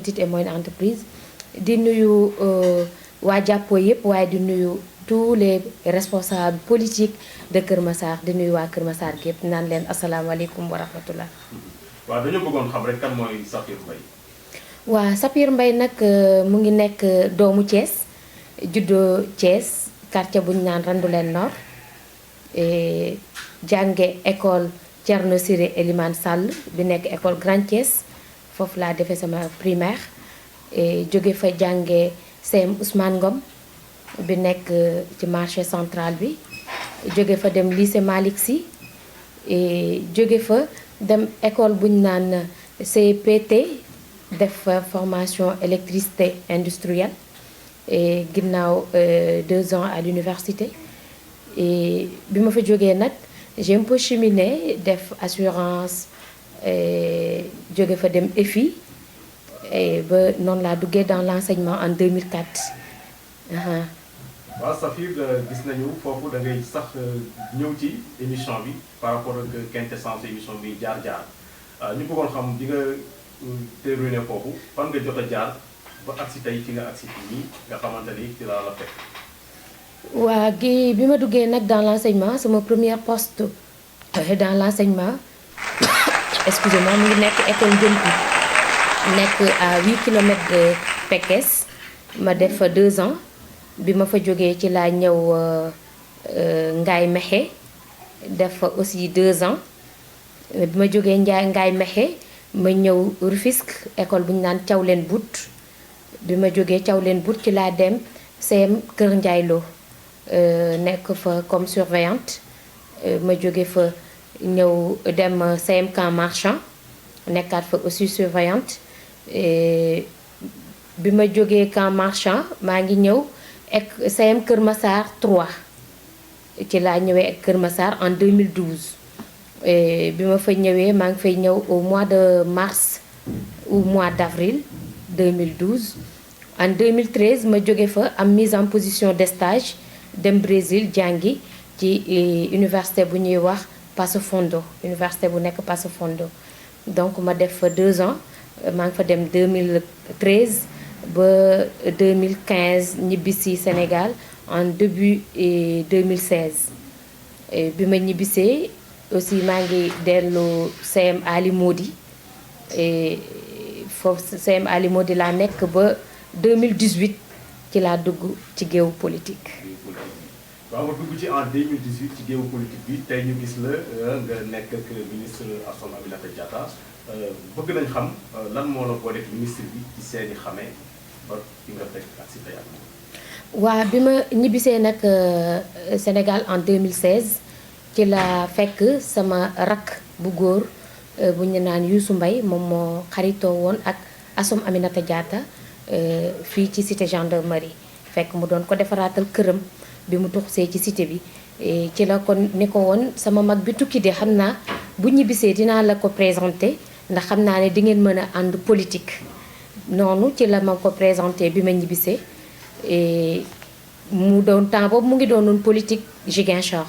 petites et moyennes entreprises di nuyu waa jàppoo yëpp waaye di nuyu tous les responsables politiques de Kër Massar di nuyu waa Kër Massar gépp naan leen asalaamaaleykum wa rahmatullah. waaw dañoo bëggoon xam rek kan mooy Saphir Mbaye. waa Saphir Mbaye nag mu ngi nekk doomu Thiès juddoo Thiès quartier bu ñu naan Randoulène Nord jànge école Thierno Siré Elimane Sall bi nekk école Grand Thiès foofu laa defee sama primaire jóge fa jànge CM Ousmane Ngom bi nekk ci marché central bi jóge fa dem lycée Malick Sy jóge fa dem école bu ñu naan CPT def fa formation électricité industrielle ginnaaw 2 ans à l'université bi ma fa jógee nag j'ai un peu cheminé def assurance jóge fa dem EFI ba noonu laa duggee dans l'enseignement en 2004. waaw Saphir gis nañu foofu da ngay sax ñëw ci émission bi par rapport ak quintessence émission bi jaar-jaar ñu bëggoon xam di nga terminé foofu fan nga jot a jaar ba agsi tey fi nga agsi fii nii nga xamante ni ci la fekk. waa gi bi ma duggee nag dans l'enseignement sama premier poste dans l'enseignement excusez-moi mu ngi nekk école Ndiompi nekk à 8 kilomètres de Pekes ma def fa 2 ans bi ma fa jógee ci laa ñëw Ngaye Mékhé def fa aussi 2 ans bi ma jógee Ngaye Mékhé ma ñëw Rufisque école bu ñu naan Thiawlène Bout bi ma jógee Thiawlène Bout ci laa dem CM Kër Ndiaye Lo nekk fa comme surveillante ma jóge fa ñëw dem CM Camp Marchand nekkaat fa aussi surveillante bi ma jógee Camp Marchand maa ngi ñëw ak CM Kër Massar 3 ci laa ñëwee ak Kër Massar en 2012 bi ma fa ñëwee maa ngi fay ñëw au mois de mars ou mois d'avril 2012 en 2013 ma jóge fa am mise en position de stage dem Brésil jàngi ci université bu ñuy wax Passo Fundo université bu nekk Passo Fundo donc ma def fa 2 ans maa ngi fa dem 2013 ba 2015 ñibbisi Sénégal en début 2016 bi ma ñibbisee aussi maa ngi dellu CM Ali Modi foofu CM Ali Modi laa nekk ba 2018 ci laa dugg ci géewu politique. waaw nga dugg ci en 2018 ci géewu politique bi tey ñu gis la nga nekk ak ministre Assome Aminata Diatta bëgg nañ xam lan moo la boole ministre bi ci seeni xamee ba fi nga fekk ak si tey ak moom. waa bi ma ñibbisee nag Sénégal en 2016 ci la fekk sama rakk bu góor bu ñu naan Youssou Mbaye moom moo xaritoo woon ak Assome Aminata Diatta fii ci cité gendarmerie fekk mu doon ko defaraatal këram bi mu tuxsee ci cité bi ci la kon ni ko woon sama mag bi tukki de xam naa bu ñibbisee dinaa la ko présenté ndax xam naa ne di ngeen mën a ànd politique noonu ci la ma ko présenté bi ma ñibbisee mu doon temps boobu mu ngi doonoon politique Ziguinchor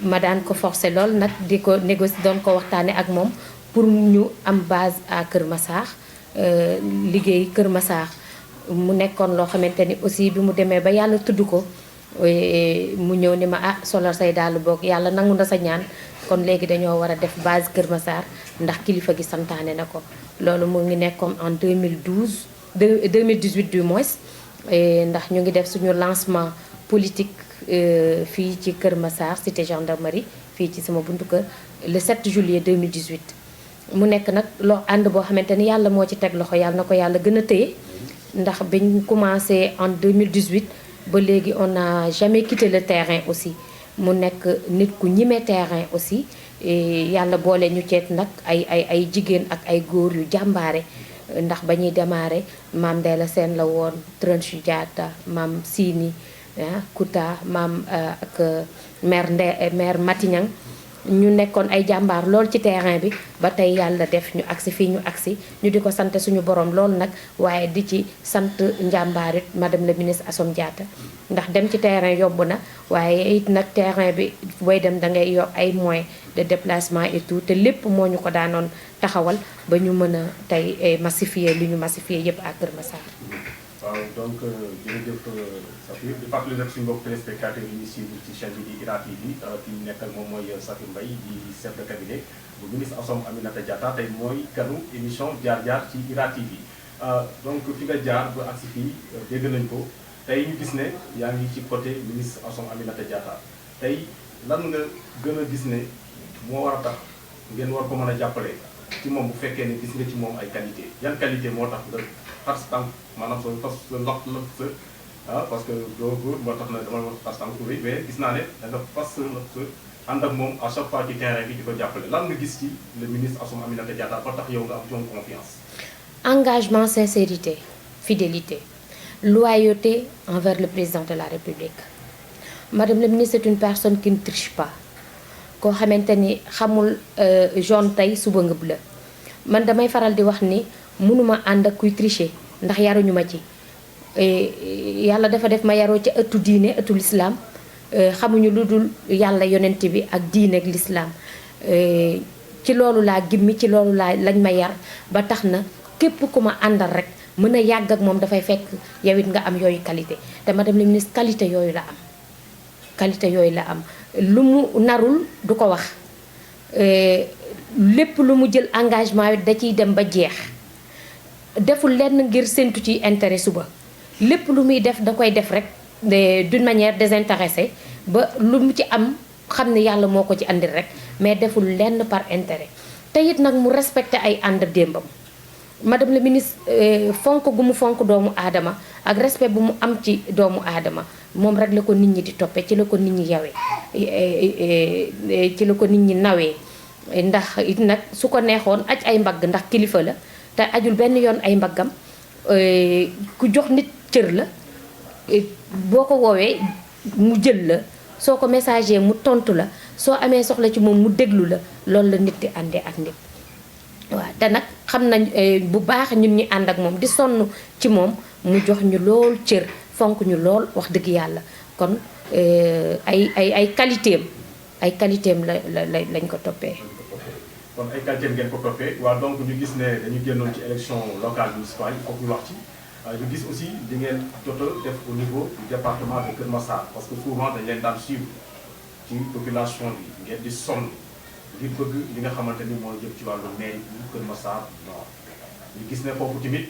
ma daan ko forcé lool nag di ko négocier doon ko waxtaane ak moom pour ñu am base à Kër Massar liggéey Kër Massar mu nekkoon loo xamante ni aussi bi mu demee ba yàlla tudd ko mu ñëw ni ma solal say dàll boog yàlla nangu na sa ñaan kon léegi dañoo war a def base Kër Massar ndax kilifa gi santaane na ko loolu mu ngi nekkoon en 2018 du moins ndax ñu ngi def suñu lancement politique fii ci Kër Massar cité gendarmerie fii ci sama buntu kër le 7 juillet 2018 mu nekk nag loo ànd boo xamante ni yàlla moo ci teg loxo yàlla na ko yàlla gën a téye ndax biñ commencé en 2018 ba léegi on n'a jamais quitté le terrain aussi mu nekk nit ku ñime terrain aussi yàlla boole ñu ceet nag ay jigéen ak ay góor yu jàmbaare ndax ba ñuy démarré maam Ndella Sène la woon Tronchet Diatta maam Sini Kouta maam ak maire Mati Niang ñu nekkoon ay jàmbaar lool ci terrain bi ba tey yàlla def ñu agsi fii ñu agsi ñu di ko sant suñu borom lool nag waaye di ci sant njàmbaarit madame la ministre Assome Diatta ndax dem ci terrain yomb na waaye it nag terrain bi booy dem da ngay yor ay moyens de déplacement et tout te lépp moo ñu ko daanoon taxawal ba ñu mën a tey massifier li ñu massifier yëpp à Kër Massar. waaw donc jërëjëf Safir di fàttali rek suñu mbokk téléspectateurs yi ñuy suivre ci chaîne bi di IRA TV ki ñu nekkal moom mooy Safir Mbaye di chef de cabinet bu ministre Assome Aminata Diatta tey mooy kanu émission jaar-jaar ci IRA TV donc fi nga jaar ba agsi fii dégg nañ ko tey ñu gis ne yaa ngi ci côté ministre Assome Aminata Diatta tey lan nga gën a gis ne moo war a tax ngeen war ko mën a jàppale ci moom bu fekkee ne gis nga ci moom ay qualité yan qualité moo tax nga xas tànk maanaam sa fas sa ndox la sa parce que doo góor moo tax na dama wax xas tànk oui mais gis naa ne da nga fas sa ànd ak moom à chaque fois ci terrain bi di ko jàppale lan nga gis ci le ministre Assome Aminata Diatta ba tax yow nga am ci moom confiance. Engagement, sincérité, fidélité, loyauté envers le président de la République. Madame la ministre est une personne qui ne triche pas koo xamante ni xamul jaune tey suba nga bleu man damay faral di wax ni mënuma ànd ak kuy tricher ndax yaruñu ma ci yàlla dafa def ma yaroo ci ëttu diine ëttu lislaam xamuñu lu dul yàlla yonent bi ak diine ak lislaam ci loolu laa gimmi ci loolu laa lañ ma yar ba tax na képp ku ma àndal rek mën a yàgg ak moom dafay fekk yow it nga am yooyu qualité te madame la ministre qualité yooyu la am qualité yooyu la am lu mu narul du ko wax lépp lu mu jël engagement da ciy dem ba jeex deful lenn ngir séntu ci intérêt suba lépp lu muy def da koy def rek d'une manière désintéressée ba lu mu ci am xam ne yàlla moo ko ci andil rek mais deful lenn par intérêt te it nag mu respecté ay ànd démbam madame la ministre fonk gu mu fonk doomu aadama ak respect bu mu am ci doomu aadama moom rek la ko nit ñi di toppee ci la ko nit ñi yawee ci la ko nit ñi nawee ndax it nag su ko neexoon aj ay mbagg ndax kilifa la te ajul benn yoon ay mbaggam ku jox nit cër la boo ko woowee mu jël la soo ko messager mu tontu la soo amee soxla ci moom mu déglu la loolu la nit di àndee ak nit waaw te nag xam nañ bu baax ñun ñi ànd ak moom di sonn ci moom mu jox ñu lool cër fonk ñu lool wax dëgg yàlla kon ay qualité am lañ ko toppee. kon ay qualité ngeen ko toppee waaw donc ñu gis ne dañu génnoon ci élection locale municipale il faut ñu wax ci ñu gis aussi di ngeen jot a def au niveau du département de Kër Massar parce que souvent dañ leen daan suivre ci population bi ngeen di sonn ngir bëgg li nga xamante ni moo jëm ci wàllu mairie bu Kër Massar Nord ñu gis ne foofu tamit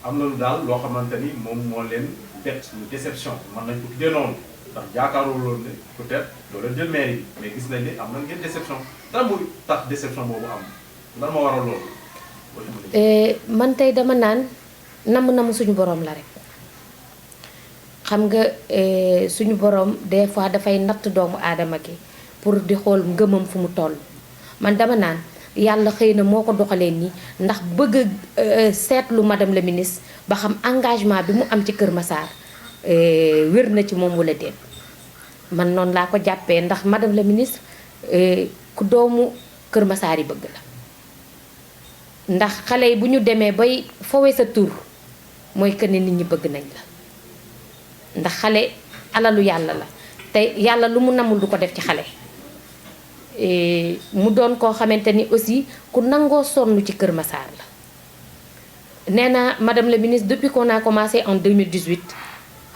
am na lu daal loo xamante ni moom moo leen bett ñu déception mën nañ ko tuddee noonu ndax yaakaaroo loolu ne peut-être doo leen jël mairie bi mais gis nañ ne am na ngeen déception dara mooy tax déception boobu am lan moo waral loolu. man tey dama naan namm suñu borom la rek xam nga suñu borom des fois dafay natt doomu aadama gi pour di xool ngëmam fu mu toll man dama naan yàlla xëy na moo ko doxalee nii ndax bëgg a seetlu madame la ministre ba xam engagement bi mu am ci Kër Massar wér na ci moom wala déet man noonu laa ko jàppee ndax madame la ministre ku doomu Kër Massar yi bëgg la ndax xale yi bu ñu demee bay fowe sa tur mooy que ne nit ñi bëgg nañ la ndax xale alalu yàlla la te yàlla lu mu namul du ko def ci xale mu doon koo xamante ni aussi ku nangoo sonn ci Kër Massar la nee naa madame la ministre depuis qu'on a commencé en 2018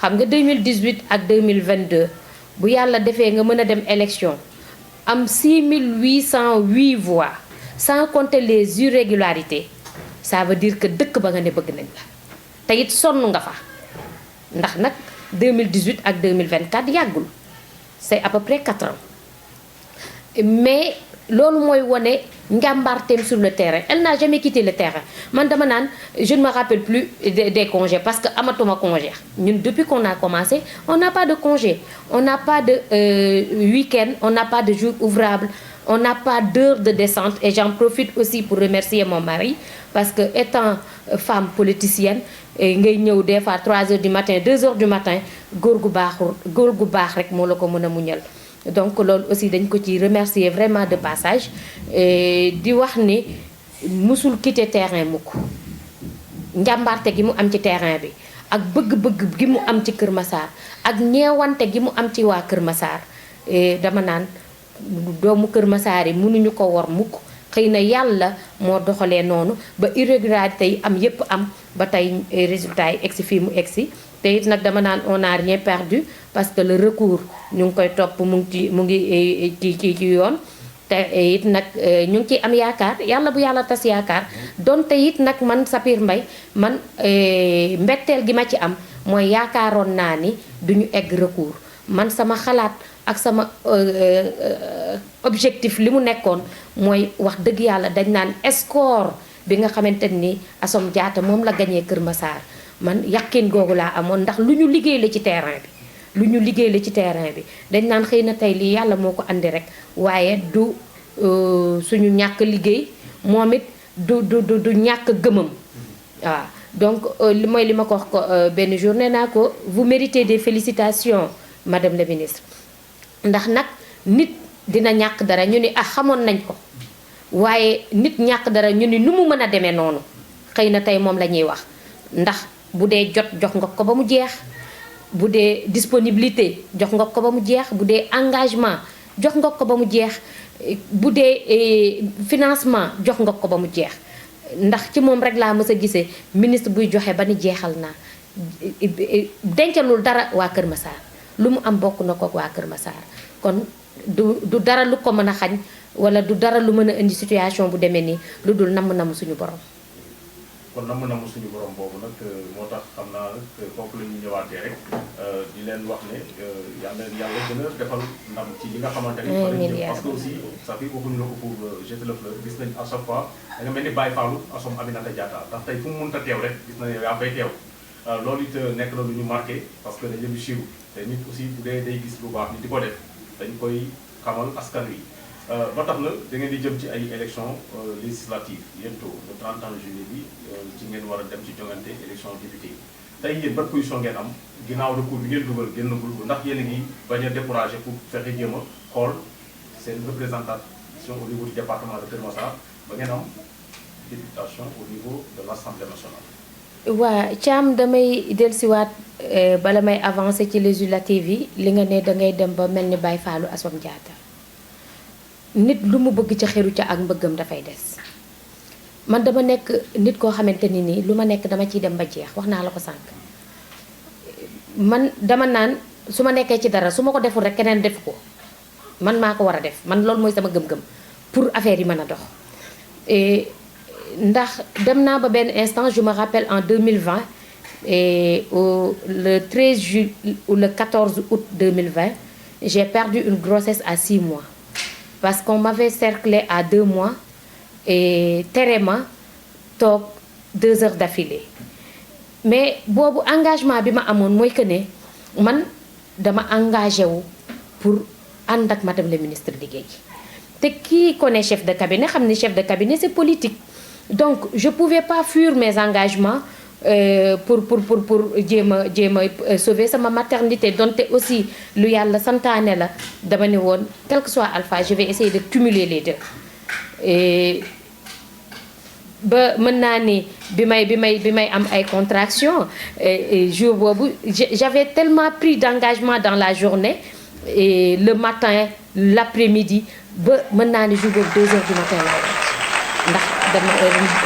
xam nga 2018 ak 2022 bu yàlla defee nga mën a dem élection am 6808 voix sans compter les irrégularités ça veut dire que dëkk ba nga ne bëgg nañ la te it sonn nga fa ndax nag 2018 ak 2024 yàggul c'est à peu près 4 ans mais loolu mooy wone njàmbaarteem sur le terrain elle n'a jamais quitté le terrain man dama naan je ne me rappelle plus des congés parce que amatuma congé ñun depuis qu'on a commencé on n'a pas de congé on n'a pas de week-end on n'a pas de jour ouvrable on n'a pas d'heure de descente et j'en profite aussi pour remercier mon mari parce que étant femme politicienne ngay ñëw des fois 3 heures du matin 2 heures du matin góor gu baax rek moo la ko mën a muñal donc loolu aussi dañ ko ci remercier vraiment de passage di wax ni musul quitter terrain mukk njàmbarte gi mu am ci terrain bi ak bëgg-bëgg gi mu am ci Kër Massar ak ñeewante gi mu am ci waa Kër Massar dama naan doomu Kër Massar yi mënuñu ko war mukk xëy na yàlla moo doxalee noonu ba irrégularité yi am yépp am ba tey résultat yi egsi fii mu egsi te it nag dama naan on n'a rien perdu parce que le recours ñu ngi koy topp mu ngi ci yoon te it nag ñu ngi ciy am yaakaar yàlla bu yàlla tas yaakaar donte it nag man Sapir Mbaye man mbetteel gi ma ci am mooy yaakaaroon naa ni duñu egg recours man sama xalaat ak sama objectif li mu nekkoon mooy wax dëgg yàlla dañ naan score bi nga xamante ni Assome Diatta moom la gañee Kër Massar man yàqin googu laa amoon ndax lu ñu liggéey la ci terrain bi dañ naan xëy na tey lii yàlla moo ko andi rek waaye du suñu ñàkk liggéey moom it du ñàkk gëmam waaw donc mooy li ma ko wax ko benn jour nee naa ko vous méritez des félicitations madame la ministre ndax nag nit dina ñàkk dara ñu ni xamoon nañ ko waaye nit ñàkk dara ñu ni nu mu mën a demee noonu xëy na tey moom la ñuy wax ndax bu dee jot jox nga ko ba mu jeex bu dee disponibilité jox nga ko ba mu jeex bu dee engagement jox nga ko ba mu jeex bu dee financement jox nga ko ba mu jeex ndax ci moom rek laa mës a gisee ministre buy joxe ba ni jeexal naa dencalul dara waa Kër Massar lu mu am bokk na ko waa Kër Massar kon du dara lu ko mën a xañ wala du dara lu mën a indi situation bu demee nii lu dul namm suñu borom. kon namm suñu borom boobu nag moo tax xam naa foofu la ñuy ñëwaatee rek di leen wax ne yàlla gën a defal ndam ci li nga xamante ni parce que aussi ça fait waxuñu la ko pour jeter le fleur gis nañ à chaque fois da nga mel ni Baye Fallou Assome Aminata Diatta ndax tey fu mu mënta teew rek gis na yow yaa fay teew loolu it nekk na lu ñu marqué parce que dañ leen di siiw te nit aussi bu dee day gis lu baax ni di ko def dañ koy xamal askan wi ba tax na da ngeen di jëm ci ay élections législatives bientôt le 31 juillet bi ci ngeen war a dem ci joŋante élection député tey yéen ban position ngeen am ginnaaw recours bi ngeen dugal génnagul ndax yéen a ngi bañ a découragé pour fexe jéem a xool seen représentation au niveau du département de Kër Massar ba ngeen am députation au niveau de l'Assemblée nationale. waa Thiam damay dellusiwaat bala may avancer ci législative yi li nga ne dangay dem ba mel ni Baye Fallou Assome Diatta nit lu mu bëgg ca xeru ca ak mbëggam dafay des man dama nekk nit koo xamante ni nii lu ma nekk dama ciy dem ba jeex wax naa la ko sànq man dama naan su ma nekkee ci dara su ma ko deful rek keneen def ko man maa ko war a def man loolu mooy sama gëm-gëm pour affaire yi mën a dox ndax dem naa ba benn instant je me rappelle en 2020 le 13 juillet ou le 14 août 2020 j'ai perdu une grossesse à 6 mois parce qu'on m'avait cerclé à 2 mois et tere ma toog 2 heures d'affilée mais boobu engagement bi ma amoon mooy que ne man dama engagé wu pour ànd ak madame le ministre liggéey te kii connaît chef de cabinet xam ni chef de cabinet c'est politique donc je pouvais pas fuir mes engagements pour jéem a sauver sama maternité donte aussi lu yàlla santaane la dama ne woon quel que soit alpha je vais essayer de cumuler les deux ba mën naa ni bi may am ay contractions jour boobu j'avais tellement pris d'engagement dans la journée et le matin l'après-midi ba mën naa ni jour boobu 2 heures du matin laa ndax dama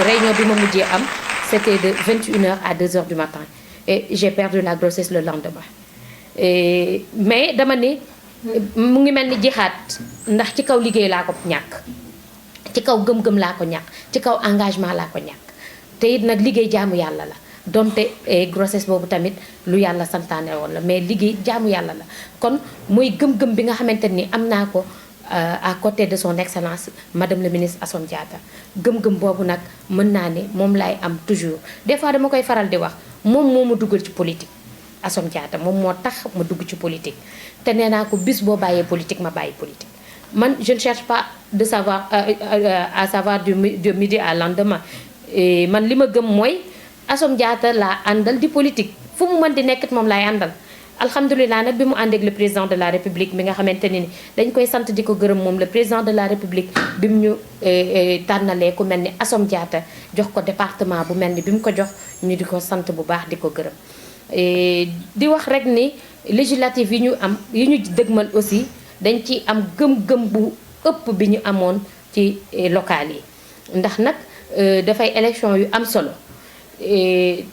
réunion bi ma mujjee am c'était de 21h à 2h du matin et j'ai perdu la grossesse le lendemain mais dama ni mu ngi mel ni jixaat ndax ci kaw liggéey laa ko ñàkk ci kaw gëm-gëm laa ko ñàkk ci kaw engagement laa ko ñàkk te it nag liggéey jaamu yàlla la donte grossesse boobu tamit lu yàlla santaane woon la mais liggéey jaamu yàlla la kon mooy gëm-gëm bi nga xamante ni am naa ko à côté de son excellence madame le ministre Assome Diatta gëm-gëm boobu nag mën naa ne moom laay am toujours des fois dama koy faral di wax moom moo ma dugal ci politique Assome Diatta moom moo tax ma dugg ci politique te nee naa ko bis boo bàyyee politique ma bàyyi politique man je ne cherche pas de savoir à savoir du midi à lendemain man li ma gëm mooy Assome Diatta laa àndal di politique fu mu mën di nekkit moom laay àndal alhamdulilah nag bi mu ànd ak le président de la république mi nga xamante ne ni dañ koy sant di ko gërëm moom le président de la république bi mu ñu tànnalee ku mel ni Assome Diatta jox ko département bu mel ni bi mu ko jox ñu di ko sant bu baax di ko gërëm. di wax rek ni législative yi ñu am yi ñu dëgmal aussi dañ ci am gëm-gëm bu ëpp bi ñu amoon ci local yi ndax nag dafay élection yu am solo.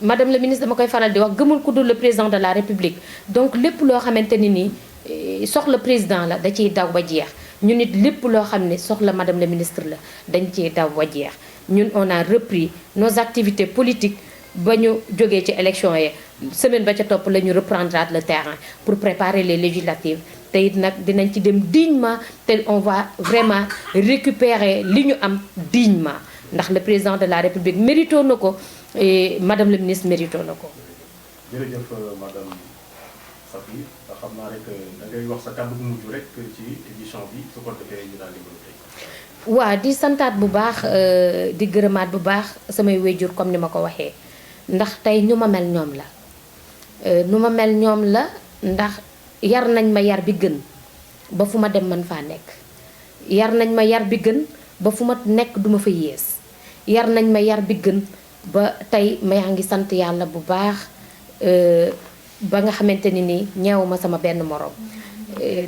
Madame la ministre dama koy faral di wax gëmul ku dul le président de la république donc lépp loo xamante ni nii soxla président la da ciy daw ba jeex ñun nit lépp loo xam ne soxla madame la ministre la dañ ciy daw ba jeex ñun on a repris nos activités politiques ba ñu jógee ci élection yi semaine ba ca topp la ñu reprendre le terrain pour préparer les législatives te it nag dinañ ci dem dignement te on va vraiment récupérer li ñu am dignement ndax le président de la république mérito na ko madame la ministre mérito na ko. jërëjëf madame Safi xam naa rek da ngay wax sa kàddu bu mujj rek ci édition bi su ko defee ñu daal di mën a tey. waaw di santaat bu baax di gërëmaat bu baax samay wéjur comme ni ma ko waxee ndax tey ñu ma mel ñoom la nu ma mel ñoom la ndax yar nañ ma yar bi gën ba fu ma dem man faa nekk yar nañ ma yar bi gën ba fu ma nekk duma fa yées yar nañ ma yar bi gën ba tey ma yaa ngi sant yàlla bu baax ba nga xamante ni nii ñeewu ma sama benn morom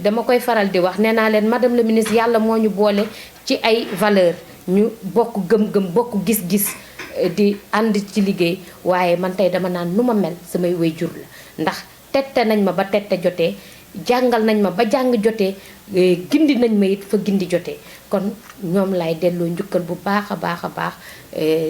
dama koy faral di wax nee naa leen madame la ministre yàlla moo ñu boole ci ay valeur ñu bokk gëm-gëm bokk gis-gis di ànd ci liggéey waaye man tey dama naan nu ma mel samay waajur la ndax tette nañ ma ba tette jotee jàngal nañ ma ba jàng jotee gindi nañ ma it fa gindi jotee kon ñoom lay delloo njukkal bu baax a baax a baax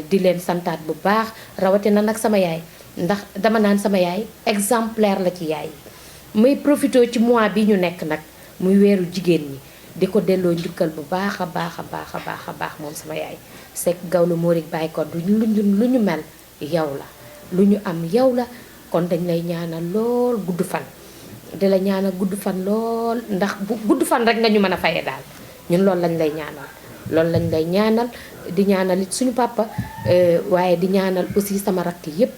di leen santaat bu baax rawatina nag sama yaay ndax dama naan sama yaay exemplaire la ci yaay yi may profité ci mois bi ñu nekk nag muy weeru jigéen ñi di ko delloo njukkal bu baax a baax a baax a baax a baax moom sama yaay Seck Gawlo Morik Baye kon lu ñu mel yow la lu ñu am yow la kon dañ lay ñaanal lool gudd fan di la ñaanal gudd fan lool ndax bu gudd fan rek nga ñu mën a faye daal ñun loolu lañ lay ñaanal loolu lañ lay ñaanal di ñaanal it suñu papa waaye di ñaanal aussi sama rakk yépp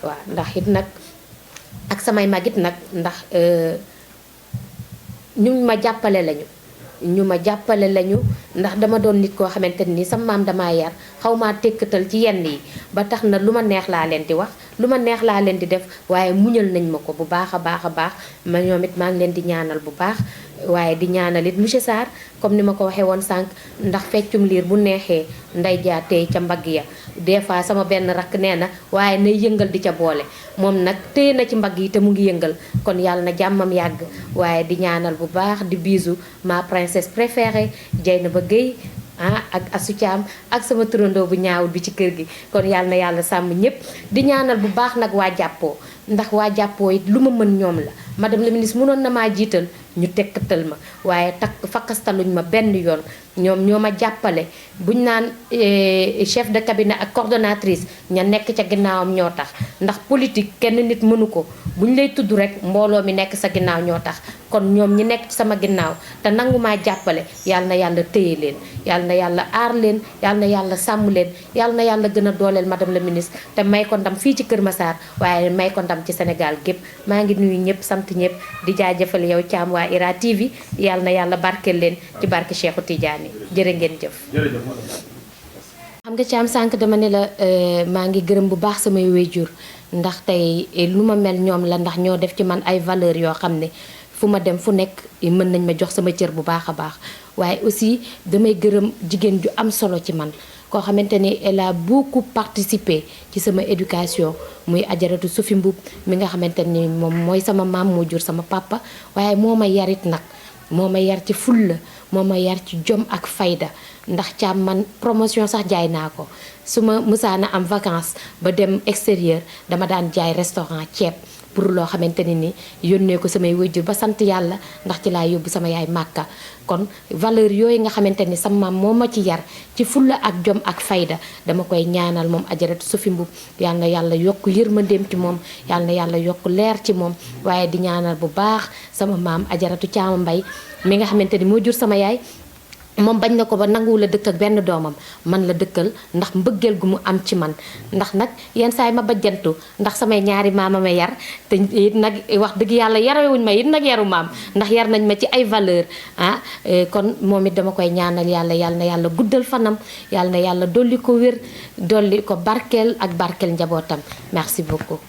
waaw ndax it nag ak samay magit nag ndax ñu ma jàppale lañu ndax dama doon nit koo xamante ni sama maam damaa yar xaw maa tekkatal ci yenn yi ba tax na lu ma neex laa leen di wax lu ma neex laa leen di def waaye muñal nañ ma ko bu baax a baax a baax ma ñoom it maa ngi leen di ñaanal bu baax waaye di ñaanal it monsieur Sarr comme ni ma ko waxee woon sànq ndax feccum liir bu neexee nday jaa tey ca mbagg ya des fois sama benn rakk nee na waaye nay yëngal di ca boole moom nag téye na ci mbagg yi te mu ngi yëngal kon yàlla na jàmmam yàgg waaye di ñaanal bu baax di bisu ma princesse préférée Dieynaba Gueye ak Assou Thiam ak sama turandoo bu ñaawul bi ci kër gi kon yàlla na yàlla sàmm ñëpp di ñaanal bu baax nag waa jàppoo ndax waa jàppoo it lu ma mën ñoom la madame la ministre mënoon na maa jiital ñu tekkatal ma waaye takk fakkastaluñ ma benn yoon ñoom ñoo ma jàppale buñ naan chef de cabinet ak coordonnatrice ña nekk ca ginnaawam ñoo tax ndax politique kenn nit mënu ko buñ lay tudd rek mbooloo mi nekk sa ginnaaw ñoo tax kon ñoom ñi nekk ci sama ginnaaw te nangu maa jàppale yàlla na yàlla téye leen yàlla na yàlla aar leen yàlla na yàlla sàmm leen yàlla na yàlla gën a dooleel madame la ministre te may ko ndam fii ci Kër Massar waaye may ko ndam ci Sénégal gépp maa ngi nuyu ñëpp sant ñëpp di jaajëfal yow Thiam waa IRA TV yàlla na yàlla barkeel leen ci barke Cheikhou Tidiane jërë ngeen jëf. xam nga Thiam sànq dama ne la maa ngi gërëm bu baax samay waajur ndax tey lu ma mel ñoom la ndax ñoo def ci man ay valeurs yoo xam ne fu ma dem fu nekk mën nañ ma jox sama cër bu baax a baax waaye aussi damay gërëm jigéen ju am solo ci man koo xamante ni elle a beaucoup participé ci sama éducation muy ajaratu Sophie Mbuub mi nga xamante ni moom mooy sama maam moo jur sama papa waaye moo ma yarit nag moo ma yar ci fulla moo ma yar ci jom ak fayda ndax Thiam man promotion sax jaay naa ko su ma mësaana am vacances ba dem extérieur dama daan jaay restaurant ceeb pour loo xamante ne ni yónnee ko samay wajur ba sant yàlla ndax ci laa yóbbu sama yaay màkka kon valeur yooyu nga xamante ni sama maam moo ma ci yar ci fulla ak jom ak fayda dama koy ñaanal moom ajaratu Sophie Mbuub yal na yàlla yokk yërmandeem ci moom yal na yàlla yokk leer ci moom waaye di ñaanal bu baax sama maam ajaratu Caama Mbay mi nga xamante ni moo jur sama yaay moom bañ na ko ba nanguwul a dëkk ak benn doomam man la dëkkal ndax mbëggeel gu mu am ci man ndax nag yenn saa yi ma bajjantu ndax samay ñaari maama ma yar te it nag wax dëgg yàlla yarewuñ ma it nag yaru maam ndax yar nañ ma ci ay valeur ah kon moom it dama koy ñaanal yàlla yàlla na yàlla guddal fanam yàlla na yàlla dolli ko wér dolli ko barkeel ak barkeel njabootam merci beaucoup